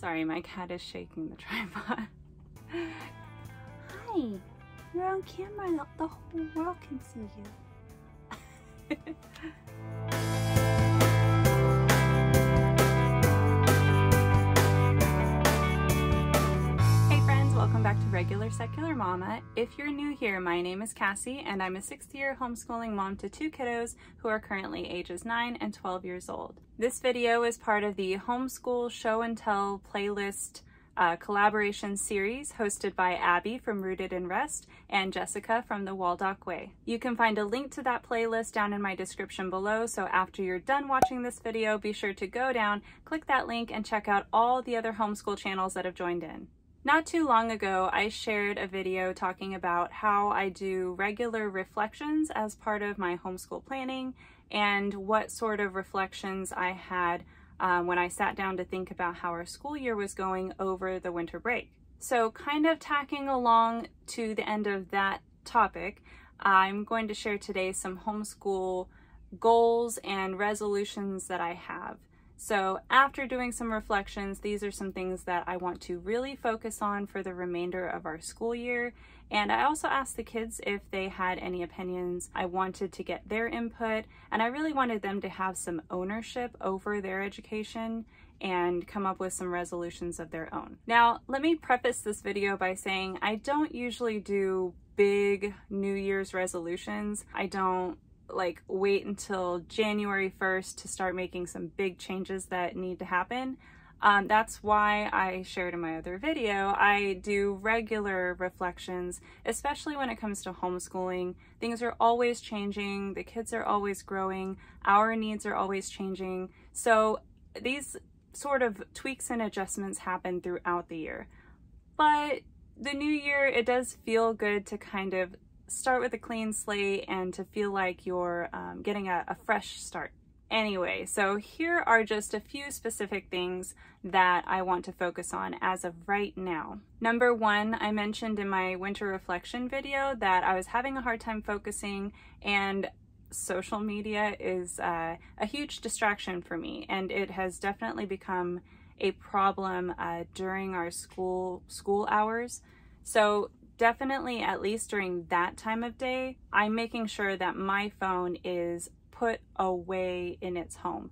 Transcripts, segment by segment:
Sorry, my cat is shaking the tripod. Hi, you're on camera. The whole world can see you. Hey friends, welcome back to Regular Secular Mama. If you're new here, my name is Cassie and I'm a 6th-year homeschooling mom to 2 kiddos who are currently ages 9 and 12 years old. This video is part of the Homeschool Show Tell playlist collaboration series hosted by Abby from Rooted in Rest and Jessica from the Waldock Way. You can find a link to that playlist down in my description below, so after you're done watching this video, be sure to go down, click that link, and check out all the other homeschool channels that have joined in. Not too long ago, I shared a video talking about how I do regular reflections as part of my homeschool planning and what sort of reflections I had when I sat down to think about how our school year was going over the winter break. So kind of tacking along to the end of that topic, I'm going to share today some homeschool goals and resolutions that I have. So after doing some reflections, these are some things that I want to really focus on for the remainder of our school year. And I also asked the kids if they had any opinions. I wanted to get their input, and I really wanted them to have some ownership over their education and come up with some resolutions of their own. Now, let me preface this video by saying I don't usually do big New Year's resolutions. I don't wait until January 1st to start making some big changes that need to happen. That's why I shared in my other video, I do regular reflections, especially when it comes to homeschooling. Things are always changing, the kids are always growing, our needs are always changing. So these sort of tweaks and adjustments happen throughout the year. But the new year, it does feel good to kind of start with a clean slate and to feel like you're getting a fresh start. Anyway, so here are just a few specific things that I want to focus on as of right now. Number one, I mentioned in my winter reflection video that I was having a hard time focusing, and social media is a huge distraction for me, and it has definitely become a problem during our school hours. So definitely, at least during that time of day, I'm making sure that my phone is put away in its home.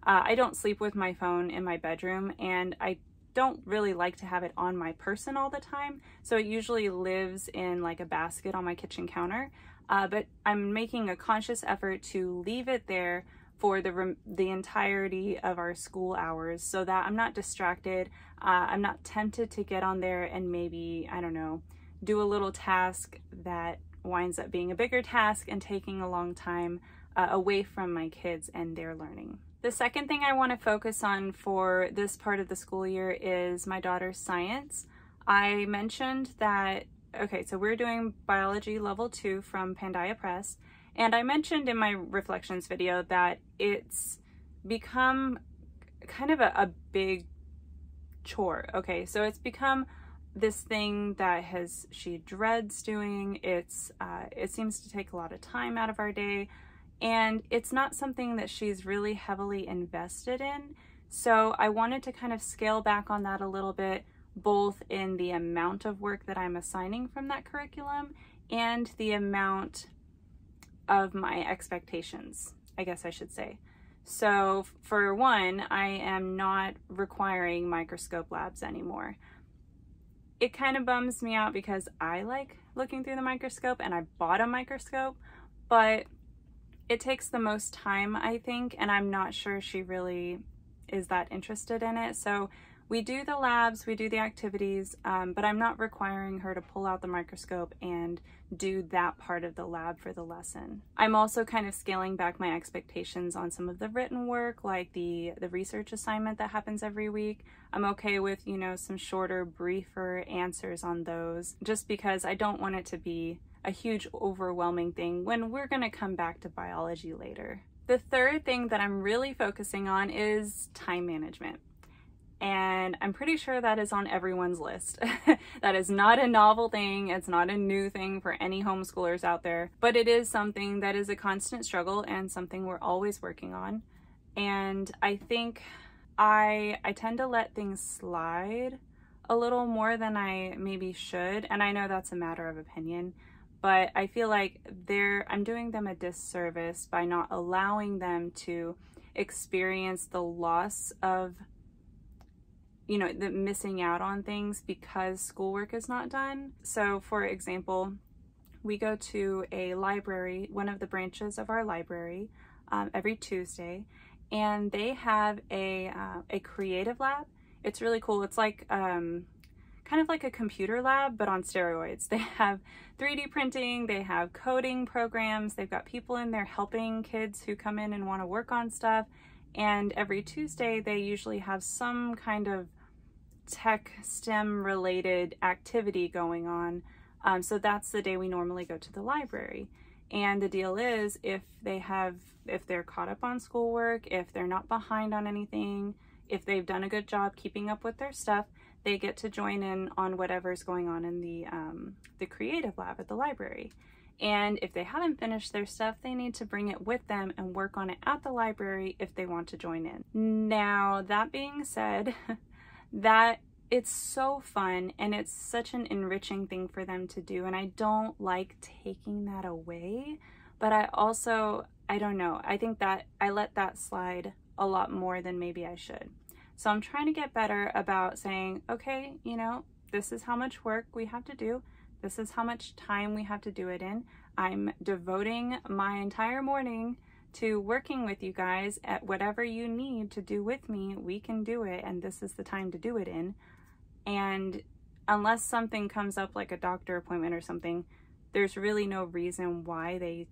I don't sleep with my phone in my bedroom, and I don't really like to have it on my person all the time, so it usually lives in like a basket on my kitchen counter, but I'm making a conscious effort to leave it there for the entirety of our school hours so that I'm not distracted. I'm not tempted to get on there and maybe, I don't know, do a little task that winds up being a bigger task and taking a long time away from my kids and their learning. The second thing I want to focus on for this part of the school year is my daughter's science. I mentioned that, okay, so we're doing biology level 2 from Pandia Press, and I mentioned in my reflections video that it's become kind of a big chore. Okay, so it's become this thing that she dreads doing. It seems to take a lot of time out of our day, and it's not something that she's really heavily invested in. So I wanted to kind of scale back on that a little bit, both in the amount of work that I'm assigning from that curriculum and the amount of my expectations, I guess I should say. So for one, I am not requiring microscope labs anymore. It kind of bums me out because I like looking through the microscope and I bought a microscope, but it takes the most time, I think, and I'm not sure she really is that interested in it. So we do the labs, we do the activities, but I'm not requiring her to pull out the microscope and do that part of the lab for the lesson. I'm also kind of scaling back my expectations on some of the written work, like the research assignment that happens every week. I'm okay with, you know, some shorter, briefer answers on those, just because I don't want it to be a huge, overwhelming thing when we're going to come back to biology later. The third thing that I'm really focusing on is time management. And I'm pretty sure that is on everyone's list. That is not a novel thing. It's not a new thing for any homeschoolers out there, but it is something that is a constant struggle and something we're always working on. And I think I tend to let things slide a little more than I maybe should, and I know that's a matter of opinion, but I feel like I'm doing them a disservice by not allowing them to experience the loss of, you know, the missing out on things because schoolwork is not done. So for example, we go to a library, one of the branches of our library, every Tuesday, and they have a creative lab. It's really cool. It's like kind of like a computer lab, but on steroids. They have 3D printing, they have coding programs, they've got people in there helping kids who come in and want to work on stuff. And every Tuesday, they usually have some kind of tech STEM related activity going on. So that's the day we normally go to the library. And the deal is, if they're caught up on schoolwork, if they're not behind on anything, if they've done a good job keeping up with their stuff, they get to join in on whatever's going on in the creative lab at the library. And if they haven't finished their stuff, they need to bring it with them and work on it at the library if they want to join in. Now, that being said, that it's so fun and it's such an enriching thing for them to do, and I don't like taking that away, but I don't know, I think that I let that slide a lot more than maybe I should. So I'm trying to get better about saying, okay, you know, this is how much work we have to do. This is how much time we have to do it in. I'm devoting my entire morning to working with you guys at whatever you need to do with me. We can do it, and this is the time to do it in. And unless something comes up like a doctor appointment or something, there's really no reason why they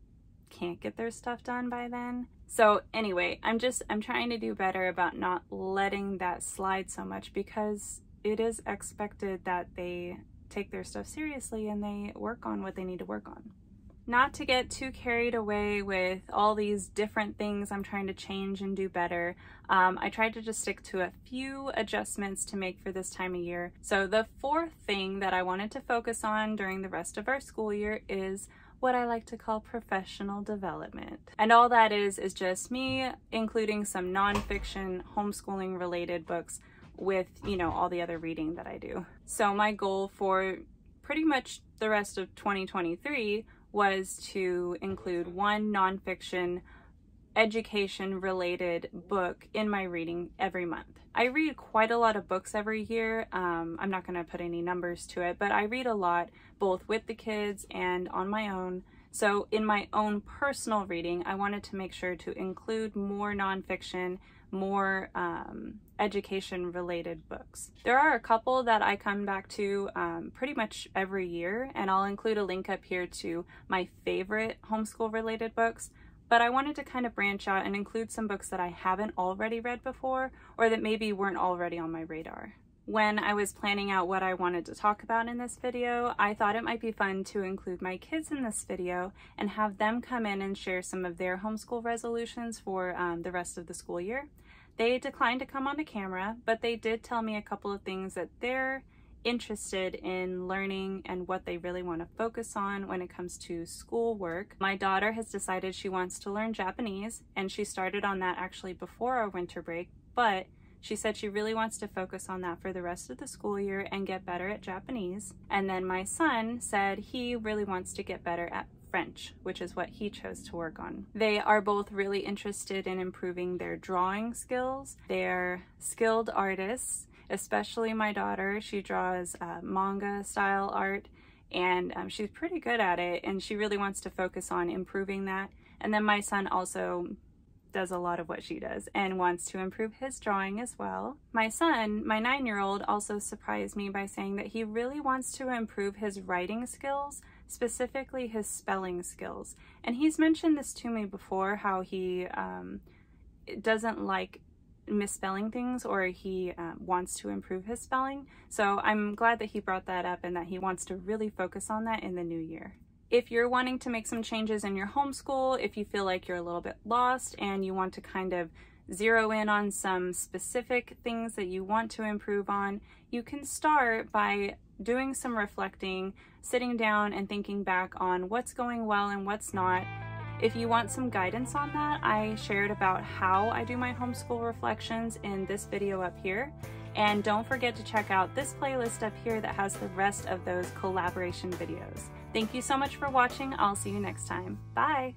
can't get their stuff done by then. So anyway, I'm trying to do better about not letting that slide so much, because it is expected that they take their stuff seriously and they work on what they need to work on. Not to get too carried away with all these different things I'm trying to change and do better, I tried to just stick to a few adjustments to make for this time of year. So the fourth thing that I wanted to focus on during the rest of our school year is what I like to call professional development. And all that is just me including some nonfiction homeschooling related books with, you know, all the other reading that I do. So my goal for pretty much the rest of 2023 was to include one nonfiction education related book in my reading every month. I read quite a lot of books every year. I'm not going to put any numbers to it, but I read a lot both with the kids and on my own. So in my own personal reading, I wanted to make sure to include more nonfiction, more education related books. There are a couple that I come back to pretty much every year, and I'll include a link up here to my favorite homeschool related books, but I wanted to kind of branch out and include some books that I haven't already read before, or that maybe weren't already on my radar. When I was planning out what I wanted to talk about in this video, I thought it might be fun to include my kids in this video and have them come in and share some of their homeschool resolutions for the rest of the school year. They declined to come onto camera, but they did tell me a couple of things that they're interested in learning and what they really want to focus on when it comes to schoolwork. My daughter has decided she wants to learn Japanese, and she started on that actually before our winter break, but she said she really wants to focus on that for the rest of the school year and get better at Japanese. And then my son said he really wants to get better at French, which is what he chose to work on. They are both really interested in improving their drawing skills. They're skilled artists, especially my daughter. She draws manga style art, and she's pretty good at it, and she really wants to focus on improving that. And then my son also does a lot of what she does and wants to improve his drawing as well. My son, my 9-year-old, also surprised me by saying that he really wants to improve his writing skills, specifically his spelling skills. And he's mentioned this to me before, how he doesn't like misspelling things, or he wants to improve his spelling. So I'm glad that he brought that up and that he wants to really focus on that in the new year. If you're wanting to make some changes in your homeschool, if you feel like you're a little bit lost and you want to kind of zero in on some specific things that you want to improve on, you can start by doing some reflecting, sitting down and thinking back on what's going well and what's not, If you want some guidance on that, I shared about how I do my homeschool reflections in this video up here. And don't forget to check out this playlist up here that has the rest of those collaboration videos. Thank you so much for watching. I'll see you next time. Bye!